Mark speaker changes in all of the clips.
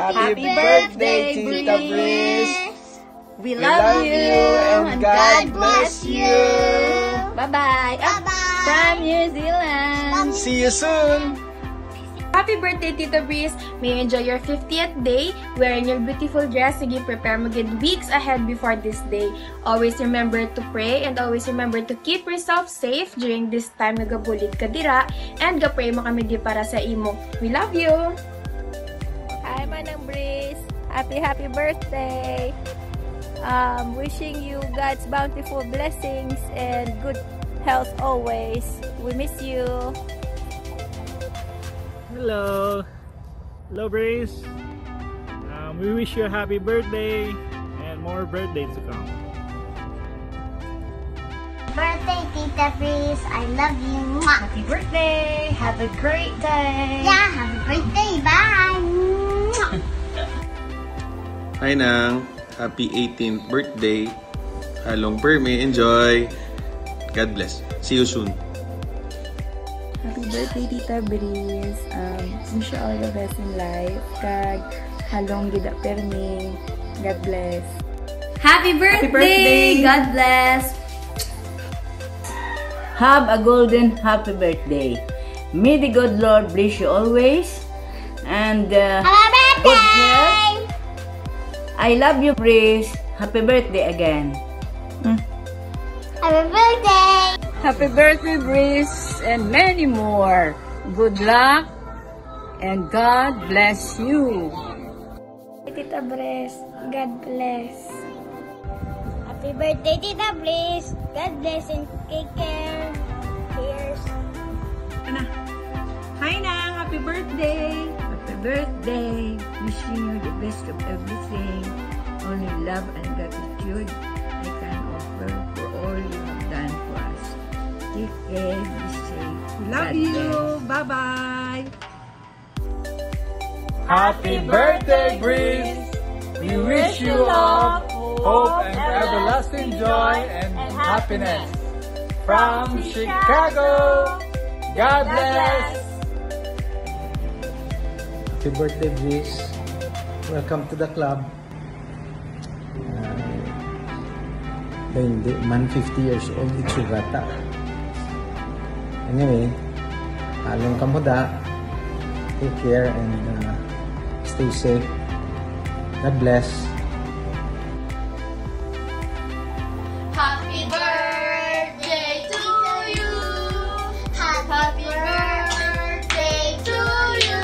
Speaker 1: Happy birthday, Tita Briz!
Speaker 2: We love you
Speaker 1: and God bless you!
Speaker 2: Bye-bye!
Speaker 3: Bye-bye!
Speaker 2: From New Zealand!
Speaker 1: See you soon!
Speaker 2: Happy birthday, Tita Briz! May you enjoy your 50th day wearing your beautiful dress. Sige, prepare mo good weeks ahead before this day. Always remember to pray and always remember to keep yourself safe during this time nga gabulit ka dira and ga-pray mo kami di para sa imo. We love you!
Speaker 4: Hi, Manang Briz! Happy birthday! Wishing you God's bountiful blessings and good health always. We miss you.
Speaker 5: Hello Briz. We wish you a happy birthday and more birthdays to come.
Speaker 3: Birthday, Tita Briz. I love you. Mwah.
Speaker 2: Happy birthday! Have a great day!
Speaker 3: Yeah, have a great day. Bye! Mwah.
Speaker 6: Hi Nang, happy 18th birthday. Halong Permi, enjoy. God bless. See you soon.
Speaker 7: Happy birthday, Tita Briz. Wish you all the best in life. Kag halong gida permi. God bless.
Speaker 2: Happy birthday! God bless!
Speaker 8: Have a golden happy birthday. May the good Lord bless you always. And
Speaker 3: Happy
Speaker 8: good
Speaker 3: birthday!
Speaker 8: health. I love you, Briz. Happy birthday again.
Speaker 3: Happy birthday!
Speaker 9: Happy birthday, Briz, and many more. Good luck, and God bless you.
Speaker 3: Tita Briz, God bless. Happy birthday, Tita Briz. God bless and take care. Cheers.
Speaker 9: Hi Nang, happy birthday.
Speaker 7: Happy birthday. Wishing you the best of everything. Only love and gratitude I can offer for all you have done for us. Take care. Be safe.
Speaker 9: Love
Speaker 7: God
Speaker 9: you.
Speaker 7: bless.
Speaker 9: Bye-bye.
Speaker 1: Happy birthday, Briz! We wish you all hope and everlasting joy and happiness. From Chicago, God bless!
Speaker 10: Happy birthday, Briz. Welcome to the club. Hindi, man 50 years old, itsugata. Anyway, halong kamuda. Take care and stay safe. God bless.
Speaker 3: Happy birthday to you. Happy birthday to you.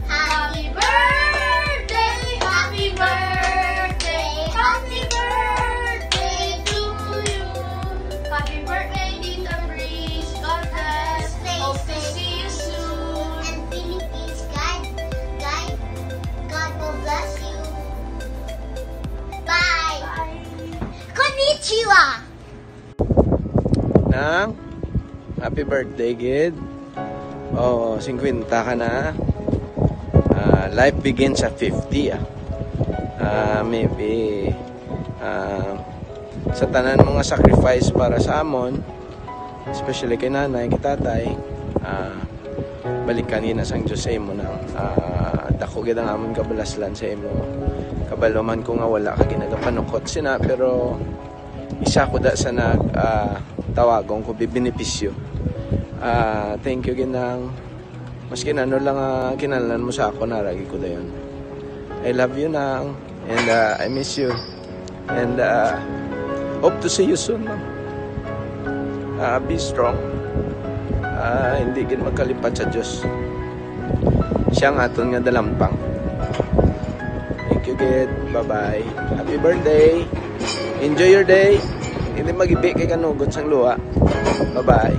Speaker 3: Happy birthday, happy birthday, happy birthday to you. Happy birthday, Tita Briz. God bless. Hope to see you soon. And Philippines, God will bless you. Bye. Konnichiwa.
Speaker 6: Nang, happy birthday, kid. Oh, 50 ka na. Life begins at 50. Maybe sa tanan mga sacrifice para sa amon, especially kay nanay, kay tatay, balik kanina sang Diyos sa imo na dako gid ang amon kabalaslan sa imo. Kabaloman ko nga wala ka ginagapanukot sina, pero isa ko da sa nag tawagong ko bibenepisyo. Thank you ginang maski ano lang kinahanglan mo sa ako, naragi ko dayon. I love you Nang, and I miss you, and hope to see you soon, ma'am. Be strong. Hindi gid magkalipat sa Diyos. Siya ang aton nga dalampang. Thank you, kid. Bye-bye. Happy birthday. Enjoy your day. Hindi mag-ibi kay kanugot sang luha. Bye-bye.